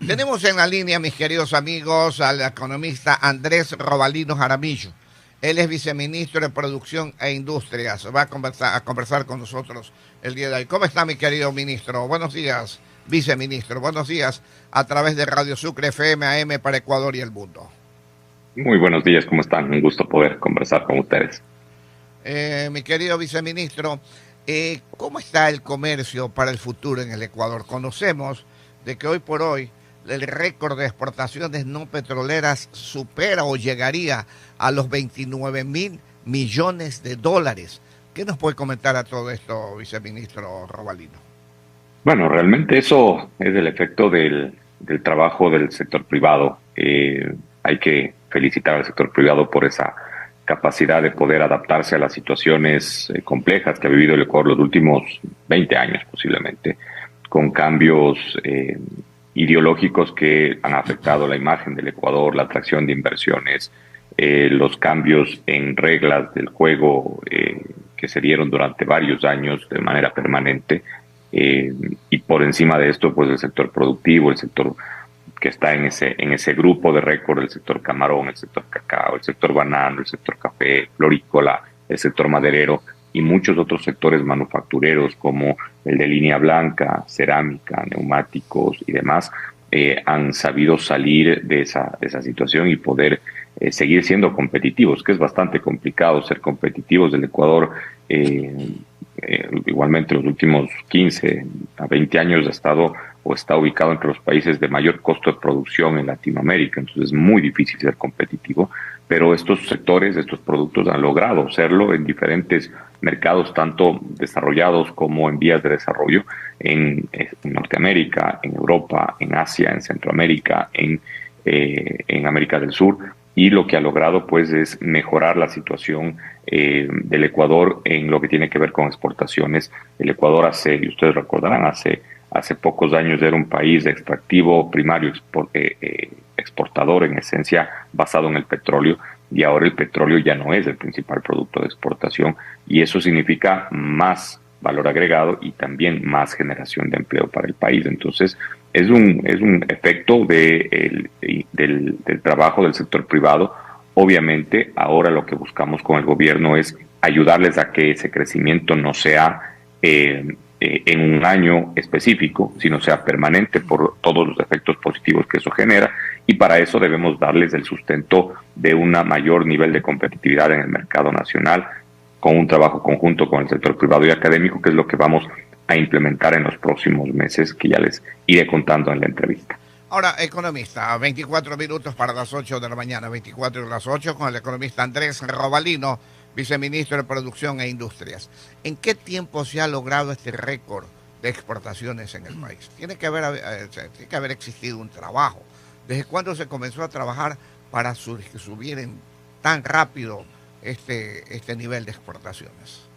Tenemos en la línea, mis queridos amigos, al economista Andrés Robalino Jaramillo. Él es viceministro de Producción e Industrias. Va a conversar con nosotros el día de hoy. ¿Cómo está, mi querido ministro? Buenos días, viceministro. Buenos días a través de Radio Sucre FM AM para Ecuador y el mundo. Muy buenos días, ¿cómo están? Un gusto poder conversar con ustedes. Mi querido viceministro, ¿cómo está el comercio para el futuro en el Ecuador? Conocemos de que hoy por hoy el récord de exportaciones no petroleras supera o llegaría a los 29.000 millones de dólares. ¿Qué nos puede comentar a todo esto, viceministro Robalino? Bueno, realmente eso es el efecto del trabajo del sector privado. Hay que felicitar al sector privado por esa capacidad de poder adaptarse a las situaciones complejas que ha vivido el Ecuador los últimos 20 años posiblemente, con cambios ideológicos que han afectado la imagen del Ecuador, la atracción de inversiones, los cambios en reglas del juego que se dieron durante varios años de manera permanente, y por encima de esto, pues el sector productivo, el sector que está en ese grupo de récord, el sector camarón, el sector cacao, el sector banano, el sector café, florícola, el sector maderero y muchos otros sectores manufactureros como el de línea blanca, cerámica, neumáticos y demás, han sabido salir de esa situación y poder seguir siendo competitivos, que es bastante complicado ser competitivos. El Ecuador, igualmente los últimos 15 a 20 años ha estado o está ubicado entre los países de mayor costo de producción en Latinoamérica, entonces es muy difícil ser competitivo, pero estos sectores, estos productos han logrado serlo en diferentes mercados, tanto desarrollados como en vías de desarrollo, en Norteamérica, en Europa, en Asia, en Centroamérica, en América del Sur, y lo que ha logrado pues es mejorar la situación del Ecuador en lo que tiene que ver con exportaciones. El Ecuador y ustedes recordarán, hace pocos años era un país extractivo primario, exportador en esencia, basado en el petróleo, y ahora el petróleo ya no es el principal producto de exportación, y eso significa más valor agregado y también más generación de empleo para el país. Entonces, es un efecto del trabajo del sector privado. Obviamente, ahora lo que buscamos con el gobierno es ayudarles a que ese crecimiento no sea en un año específico, sino sea permanente por todos los efectos positivos que eso genera, y para eso debemos darles el sustento de un mayor nivel de competitividad en el mercado nacional, con un trabajo conjunto con el sector privado y académico, que es lo que vamos a implementar en los próximos meses, que ya les iré contando en la entrevista. Ahora, economista, 24 minutos para las 8 de la mañana, 24 de las 8, con el economista Andrés Robalino, viceministro de Producción e Industrias. ¿En qué tiempo se ha logrado este récord de exportaciones en el país? Tiene que haber existido un trabajo. ¿Desde cuándo se comenzó a trabajar para subir tan rápido este nivel de exportaciones?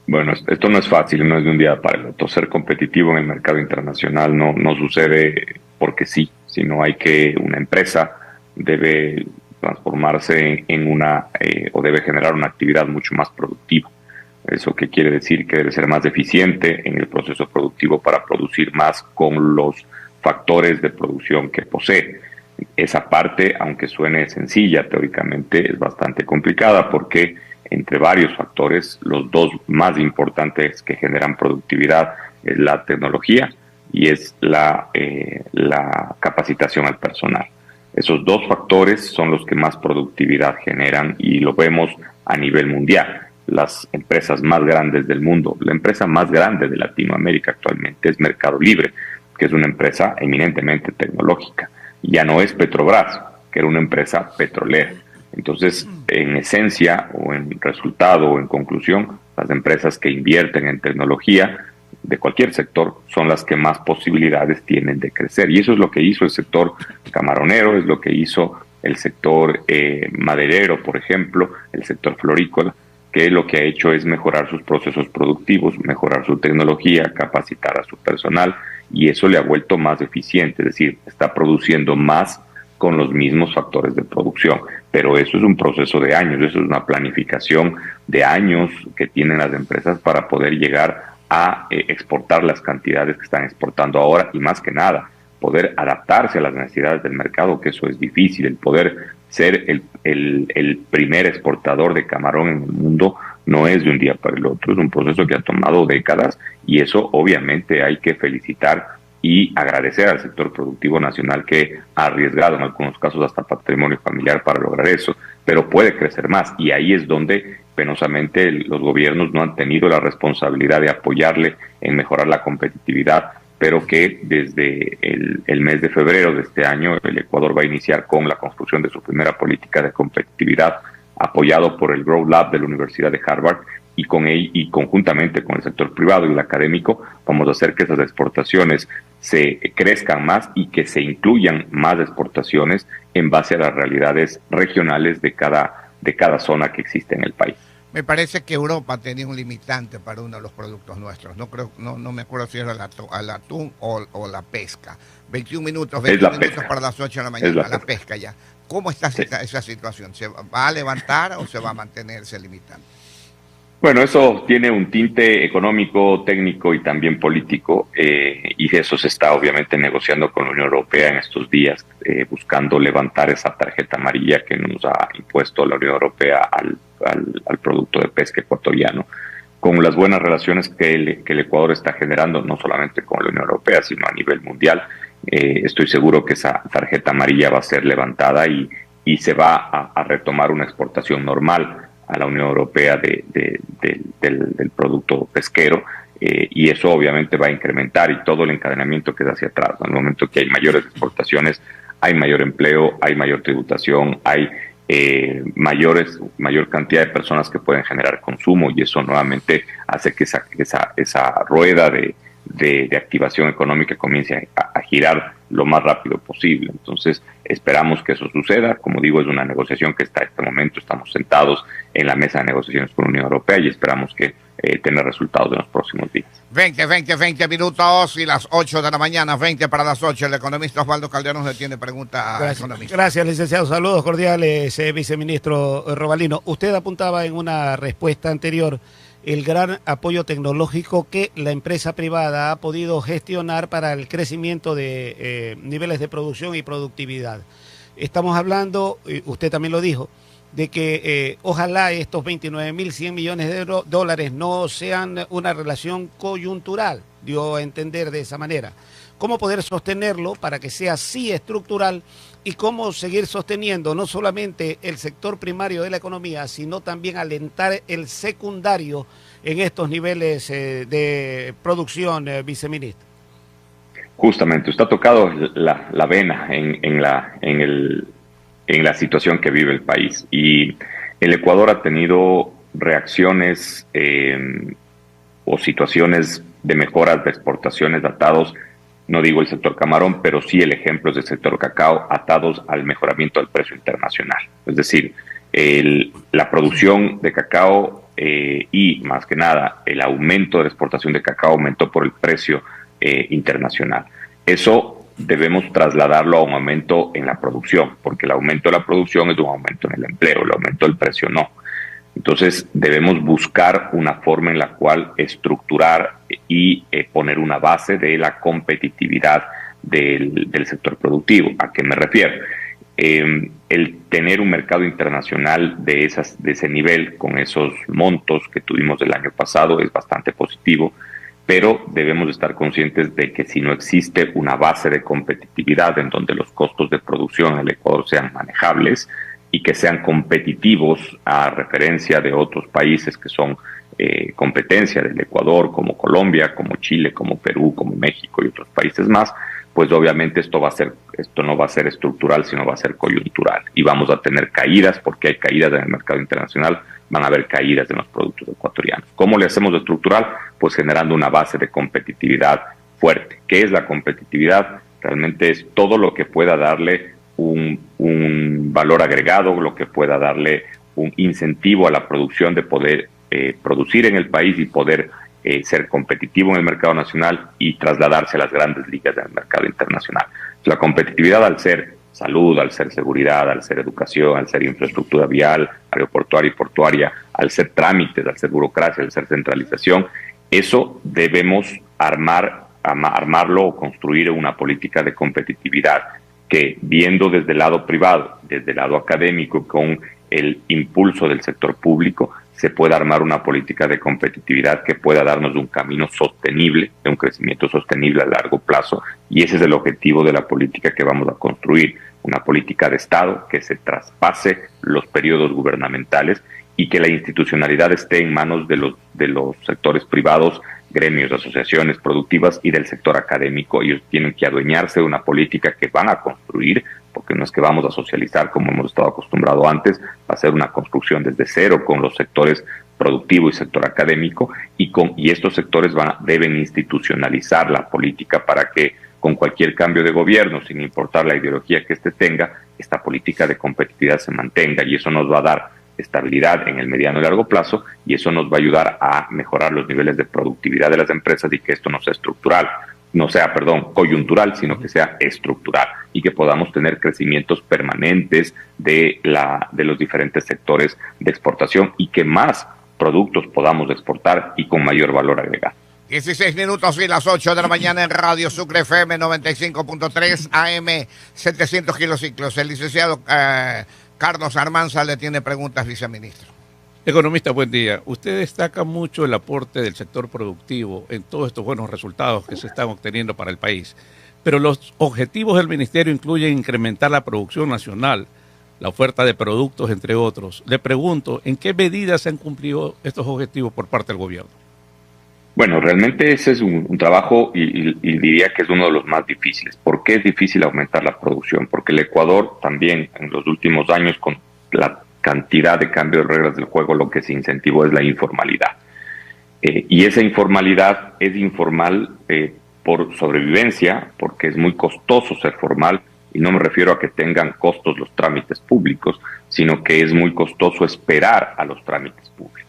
Bueno, esto no es fácil, no es de un día para el otro. Ser competitivo en el mercado internacional no sucede porque sí, sino una empresa debe transformarse en o debe generar una actividad mucho más productiva. ¿Eso qué quiere decir? Que debe ser más eficiente en el proceso productivo para producir más con los factores de producción que posee. Esa parte, aunque suene sencilla teóricamente, es bastante complicada porque entre varios factores, los dos más importantes que generan productividad es la tecnología y es la capacitación al personal. Esos dos factores son los que más productividad generan y lo vemos a nivel mundial. Las empresas más grandes del mundo, la empresa más grande de Latinoamérica actualmente es Mercado Libre, que es una empresa eminentemente tecnológica. Ya no es Petrobras, que era una empresa petrolera. Entonces, en esencia o en resultado o en conclusión, las empresas que invierten en tecnología de cualquier sector son las que más posibilidades tienen de crecer. Y eso es lo que hizo el sector camaronero, es lo que hizo el sector maderero, por ejemplo, el sector florícola, que lo que ha hecho es mejorar sus procesos productivos, mejorar su tecnología, capacitar a su personal, y eso le ha vuelto más eficiente, es decir, está produciendo más con los mismos factores de producción. Pero eso es un proceso de años, eso es una planificación de años que tienen las empresas para poder llegar a exportar las cantidades que están exportando ahora, y más que nada, poder adaptarse a las necesidades del mercado, que eso es difícil, el poder ser el primer exportador de camarón en el mundo no es de un día para el otro, es un proceso que ha tomado décadas y eso obviamente hay que felicitar y agradecer al sector productivo nacional que ha arriesgado en algunos casos hasta patrimonio familiar para lograr eso, pero puede crecer más y ahí es donde penosamente los gobiernos no han tenido la responsabilidad de apoyarle en mejorar la competitividad, pero que desde el mes de febrero de este año el Ecuador va a iniciar con la construcción de su primera política de competitividad apoyado por el Growth Lab de la Universidad de Harvard y conjuntamente con el sector privado y el académico vamos a hacer que esas exportaciones se crezcan más y que se incluyan más exportaciones en base a las realidades regionales de cada zona que existe en el país. Me parece que Europa tenía un limitante para uno de los productos nuestros. No me acuerdo si era el atún o la pesca. 21 minutos para las 8 de la mañana, la pesca ya. ¿Cómo está esa situación? ¿Se va a levantar o se va a mantener ese limitante? Bueno, eso tiene un tinte económico, técnico y también político, y eso se está obviamente negociando con la Unión Europea en estos días, buscando levantar esa tarjeta amarilla que nos ha impuesto la Unión Europea al producto de pesca ecuatoriano. Con las buenas relaciones que el Ecuador está generando, no solamente con la Unión Europea, sino a nivel mundial, estoy seguro que esa tarjeta amarilla va a ser levantada y se va a retomar una exportación normal a la Unión Europea del producto pesquero, y eso obviamente va a incrementar y todo el encadenamiento que es hacia atrás. En el momento que hay mayores exportaciones, hay mayor empleo, hay mayor tributación, hay mayor cantidad de personas que pueden generar consumo y eso nuevamente hace que esa rueda de activación económica comience a girar lo más rápido posible. Entonces, esperamos que eso suceda. Como digo, es una negociación que está en este momento, estamos sentados en la mesa de negociaciones con la Unión Europea y esperamos que tener resultados en los próximos días. 20 minutos y las 8 de la mañana, 20 para las 8. El economista Osvaldo Calderón le tiene pregunta a economista. Gracias, licenciado. Saludos cordiales, viceministro Robalino. Usted apuntaba en una respuesta anterior el gran apoyo tecnológico que la empresa privada ha podido gestionar para el crecimiento de niveles de producción y productividad. Estamos hablando, usted también lo dijo, de que ojalá estos 29.100 millones de dólares no sean una relación coyuntural, dio a entender de esa manera. ¿Cómo poder sostenerlo para que sea así estructural y cómo seguir sosteniendo no solamente el sector primario de la economía, sino también alentar el secundario en estos niveles de producción, viceministro? Justamente, usted ha tocado la vena en la situación que vive el país y el Ecuador ha tenido reacciones o situaciones de mejoras de exportaciones atados, no digo el sector camarón, pero sí el ejemplo es del sector cacao, atados al mejoramiento del precio internacional. Es decir, la producción de cacao y más que nada el aumento de la exportación de cacao aumentó por el precio internacional. Eso debemos trasladarlo a un aumento en la producción, porque el aumento de la producción es un aumento en el empleo, el aumento del precio no. Entonces debemos buscar una forma en la cual estructurar y poner una base de la competitividad del sector productivo. ¿A qué me refiero? El tener un mercado internacional de ese nivel, con esos montos que tuvimos el año pasado, es bastante positivo, pero debemos estar conscientes de que si no existe una base de competitividad en donde los costos de producción en el Ecuador sean manejables y que sean competitivos a referencia de otros países que son competencia del Ecuador, como Colombia, como Chile, como Perú, como México y otros países más, pues obviamente esto no va a ser estructural, sino va a ser coyuntural. Y vamos a tener caídas, porque hay caídas en el mercado internacional, van a haber caídas en los productos ecuatorianos. ¿Cómo le hacemos de estructural? Pues generando una base de competitividad fuerte. ¿Qué es la competitividad? Realmente es todo lo que pueda darle un valor agregado, lo que pueda darle un incentivo a la producción de poder producir en el país y poder ser competitivo en el mercado nacional y trasladarse a las grandes ligas del mercado internacional. La competitividad, al ser salud, al ser seguridad, al ser educación, al ser infraestructura vial, aeroportuaria y portuaria, al ser trámites, al ser burocracia, al ser centralización, eso debemos armar armarlo o construir una política de competitividad que, viendo desde el lado privado, desde el lado académico, con el impulso del sector público, se pueda armar una política de competitividad que pueda darnos un camino sostenible, de un crecimiento sostenible a largo plazo, y ese es el objetivo de la política que vamos a construir, una política de Estado que se traspase los periodos gubernamentales y que la institucionalidad esté en manos de los sectores privados, gremios, asociaciones productivas y del sector académico. Ellos tienen que adueñarse de una política que van a construir, porque no es que vamos a socializar como hemos estado acostumbrados antes, va a ser una construcción desde cero con los sectores productivo y sector académico, y estos sectores deben institucionalizar la política para que con cualquier cambio de gobierno, sin importar la ideología que éste tenga, esta política de competitividad se mantenga, y eso nos va a dar estabilidad en el mediano y largo plazo, y eso nos va a ayudar a mejorar los niveles de productividad de las empresas y que esto no sea coyuntural, sino que sea estructural, y que podamos tener crecimientos permanentes de los diferentes sectores de exportación y que más productos podamos exportar y con mayor valor agregado. 16 minutos y las 8 de la mañana en Radio Sucre FM 95.3 AM 700 kilociclos. El licenciado Carlos Armanza le tiene preguntas, viceministro. Economista, buen día. Usted destaca mucho el aporte del sector productivo en todos estos buenos resultados que se están obteniendo para el país. Pero los objetivos del ministerio incluyen incrementar la producción nacional, la oferta de productos, entre otros. Le pregunto, ¿en qué medidas se han cumplido estos objetivos por parte del gobierno? Bueno, realmente ese es un trabajo y diría que es uno de los más difíciles. ¿Por qué es difícil aumentar la producción? Porque el Ecuador también en los últimos años, con la cantidad de cambio de reglas del juego, lo que se incentivó es la informalidad. Y esa informalidad es informal por sobrevivencia, porque es muy costoso ser formal, y no me refiero a que tengan costos los trámites públicos, sino que es muy costoso esperar a los trámites públicos.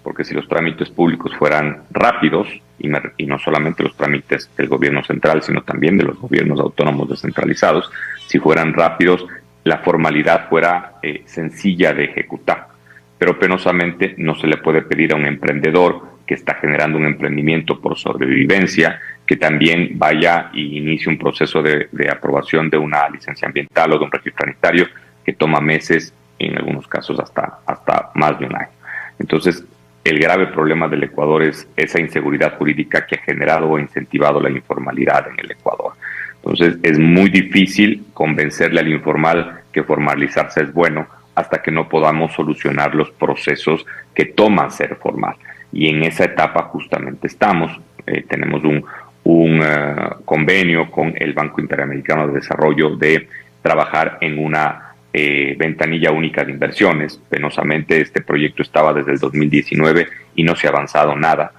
Porque si los trámites públicos fueran rápidos, y no solamente los trámites del gobierno central, sino también de los gobiernos autónomos descentralizados, si fueran rápidos, la formalidad fuera sencilla de ejecutar. Pero penosamente no se le puede pedir a un emprendedor que está generando un emprendimiento por sobrevivencia, que también vaya y inicie un proceso de aprobación de una licencia ambiental o de un registro sanitario que toma meses, en algunos casos hasta más de un año. Entonces, el grave problema del Ecuador es esa inseguridad jurídica que ha generado o incentivado la informalidad en el Ecuador. Entonces, es muy difícil convencerle al informal que formalizarse es bueno hasta que no podamos solucionar los procesos que toman ser formal. Y en esa etapa justamente estamos. Tenemos un convenio con el Banco Interamericano de Desarrollo de trabajar en una ventanilla única de inversiones. Penosamente este proyecto estaba desde el 2019 y no se ha avanzado nada.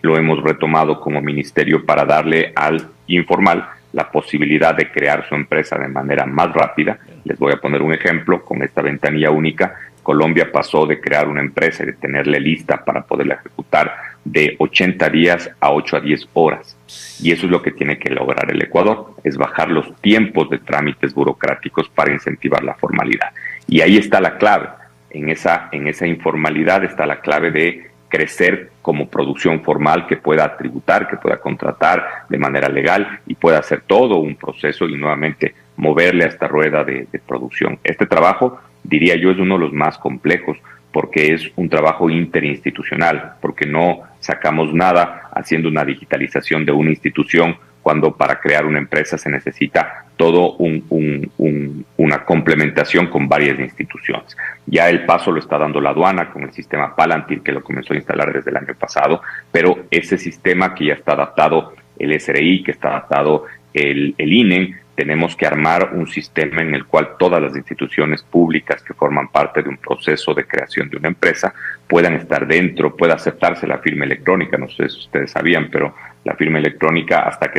Lo hemos retomado como ministerio para darle al informal la posibilidad de crear su empresa de manera más rápida. Les voy a poner un ejemplo. Con esta ventanilla única, Colombia pasó de crear una empresa y de tenerla lista para poderla ejecutar de 80 días a 8 a 10 horas. Y eso es lo que tiene que lograr el Ecuador, es bajar los tiempos de trámites burocráticos para incentivar la formalidad. Y ahí está la clave. En esa informalidad está la clave de crecer como producción formal que pueda tributar, que pueda contratar de manera legal y pueda hacer todo un proceso y nuevamente moverle a esta rueda de producción. Este trabajo, diría yo, es uno de los más complejos porque es un trabajo interinstitucional, porque no sacamos nada haciendo una digitalización de una institución cuando para crear una empresa se necesita todo una complementación con varias instituciones. Ya el paso lo está dando la aduana con el sistema Palantir, que lo comenzó a instalar desde el año pasado, pero ese sistema que ya está adaptado, el SRI, que está adaptado el INE, tenemos que armar un sistema en el cual todas las instituciones públicas que forman parte de un proceso de creación de una empresa puedan estar dentro, pueda aceptarse la firma electrónica. No sé si ustedes sabían, pero la firma electrónica hasta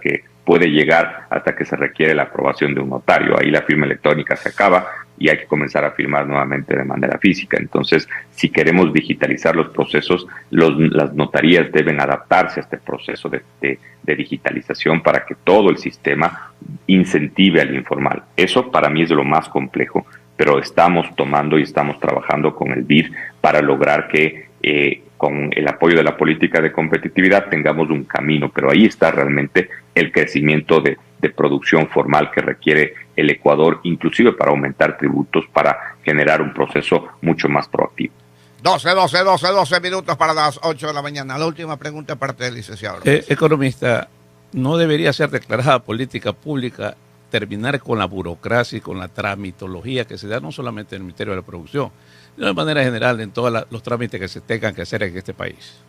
que puede llegar, hasta que se requiere la aprobación de un notario. Ahí la firma electrónica se acaba y hay que comenzar a firmar nuevamente de manera física. Entonces, si queremos digitalizar los procesos, las notarías deben adaptarse a este proceso de digitalización para que todo el sistema incentive al informal. Eso para mí es de lo más complejo, pero estamos tomando y estamos trabajando con el BID para lograr que con el apoyo de la política de competitividad tengamos un camino, pero ahí está realmente el crecimiento de producción formal que requiere el Ecuador, inclusive para aumentar tributos, para generar un proceso mucho más proactivo. 12 minutos para las 8 de la mañana. La última pregunta parte del licenciado. Economista, ¿no debería ser declarada política pública terminar con la burocracia y con la tramitología que se da no solamente en el Ministerio de la Producción, sino de manera general en todos los trámites que se tengan que hacer en este país?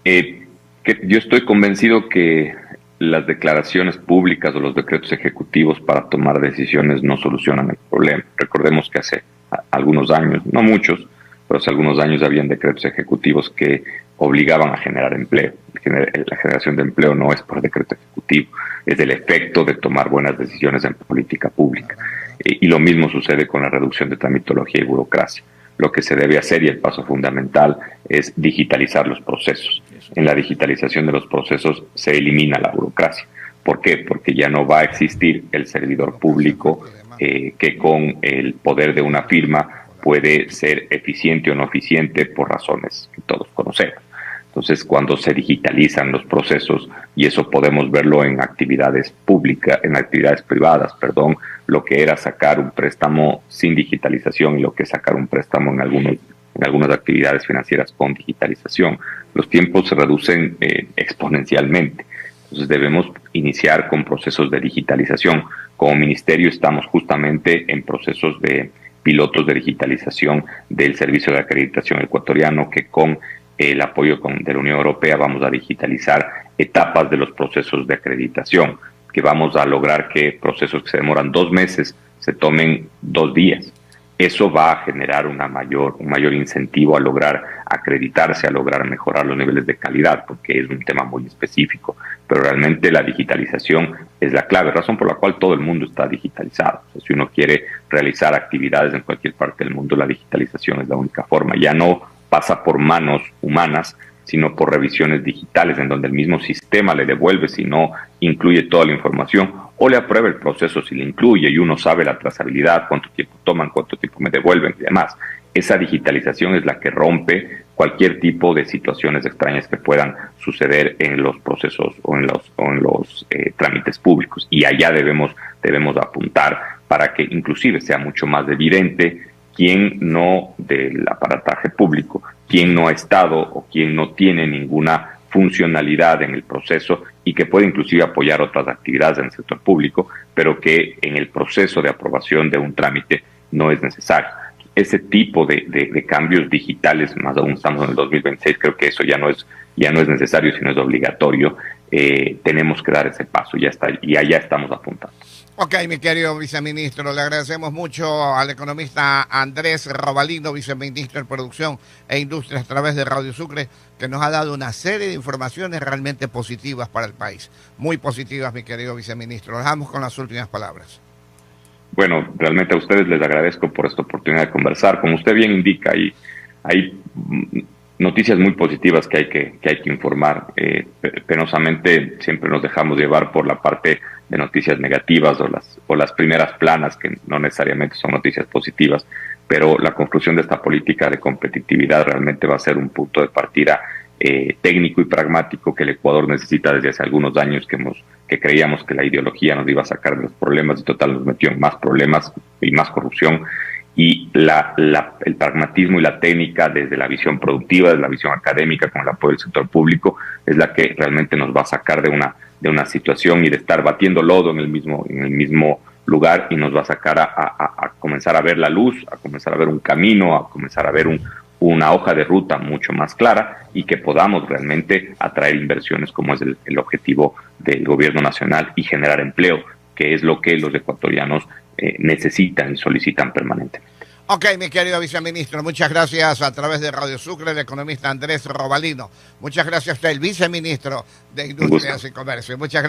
Yo estoy convencido que las declaraciones públicas o los decretos ejecutivos para tomar decisiones no solucionan el problema. Recordemos que hace algunos años, no muchos, pero hace algunos años habían decretos ejecutivos que obligaban a generar empleo. La generación de empleo no es por decreto ejecutivo, es el efecto de tomar buenas decisiones en política pública. Y lo mismo sucede con la reducción de tramitología y burocracia. Lo que se debe hacer, y el paso fundamental, es digitalizar los procesos. En la digitalización de los procesos se elimina la burocracia. ¿Por qué? Porque ya no va a existir el servidor público que con el poder de una firma puede ser eficiente o no eficiente por razones que todos conocemos. Entonces, cuando se digitalizan los procesos, y eso podemos verlo en actividades públicas, en actividades privadas, lo que era sacar un préstamo sin digitalización y lo que es sacar un préstamo en algunas actividades financieras con digitalización, los tiempos se reducen exponencialmente. Entonces debemos iniciar con procesos de digitalización. Como ministerio estamos justamente en procesos de pilotos de digitalización del servicio de acreditación ecuatoriano, que con el apoyo de la Unión Europea vamos a digitalizar etapas de los procesos de acreditación, que vamos a lograr que procesos que se demoran 2 meses se tomen 2 días. Eso va a generar un mayor incentivo a lograr acreditarse, a lograr mejorar los niveles de calidad, porque es un tema muy específico. Pero realmente la digitalización es la clave, razón por la cual todo el mundo está digitalizado. O sea, si uno quiere realizar actividades en cualquier parte del mundo, la digitalización es la única forma. Ya no pasa por manos humanas, sino por revisiones digitales, en donde el mismo sistema le devuelve si no incluye toda la información, o le aprueba el proceso si le incluye, y uno sabe la trazabilidad, cuánto tiempo toman, cuánto tiempo me devuelven y demás. Esa digitalización es la que rompe cualquier tipo de situaciones extrañas que puedan suceder en los procesos o en los trámites públicos. Y allá debemos apuntar para que inclusive sea mucho más evidente quién no del aparataje público, quién no ha estado o quién no tiene ninguna funcionalidad en el proceso y que puede inclusive apoyar otras actividades en el sector público, pero que en el proceso de aprobación de un trámite no es necesario. Ese tipo de cambios digitales, más aún estamos en el 2026, creo que eso ya no es necesario, sino es obligatorio. Tenemos que dar ese paso, ya está, y allá estamos apuntando. Ok, mi querido viceministro, le agradecemos mucho al economista Andrés Robalino, viceministro de Producción e Industrias a través de Radio Sucre, que nos ha dado una serie de informaciones realmente positivas para el país. Muy positivas, mi querido viceministro. Lo dejamos con las últimas palabras. Bueno, realmente a ustedes les agradezco por esta oportunidad de conversar. Como usted bien indica, hay noticias muy positivas que hay que informar. Penosamente siempre nos dejamos llevar por la parte de noticias negativas o las primeras planas, que no necesariamente son noticias positivas, pero la construcción de esta política de competitividad realmente va a ser un punto de partida técnico y pragmático que el Ecuador necesita desde hace algunos años, que creíamos que la ideología nos iba a sacar de los problemas, y total nos metió en más problemas y más corrupción. Y el pragmatismo y la técnica desde la visión productiva, desde la visión académica, con el apoyo del sector público, es la que realmente nos va a sacar de una situación y de estar batiendo lodo en el mismo lugar, y nos va a sacar a comenzar a ver la luz, a comenzar a ver un camino, a comenzar a ver una hoja de ruta mucho más clara, y que podamos realmente atraer inversiones, como es el objetivo del gobierno nacional, y generar empleo, que es lo que los ecuatorianos necesitan y solicitan permanentemente. Ok, mi querido viceministro, muchas gracias a través de Radio Sucre, el economista Andrés Robalino. Muchas gracias a usted, el viceministro de Industrias y Comercio. Muchas gracias.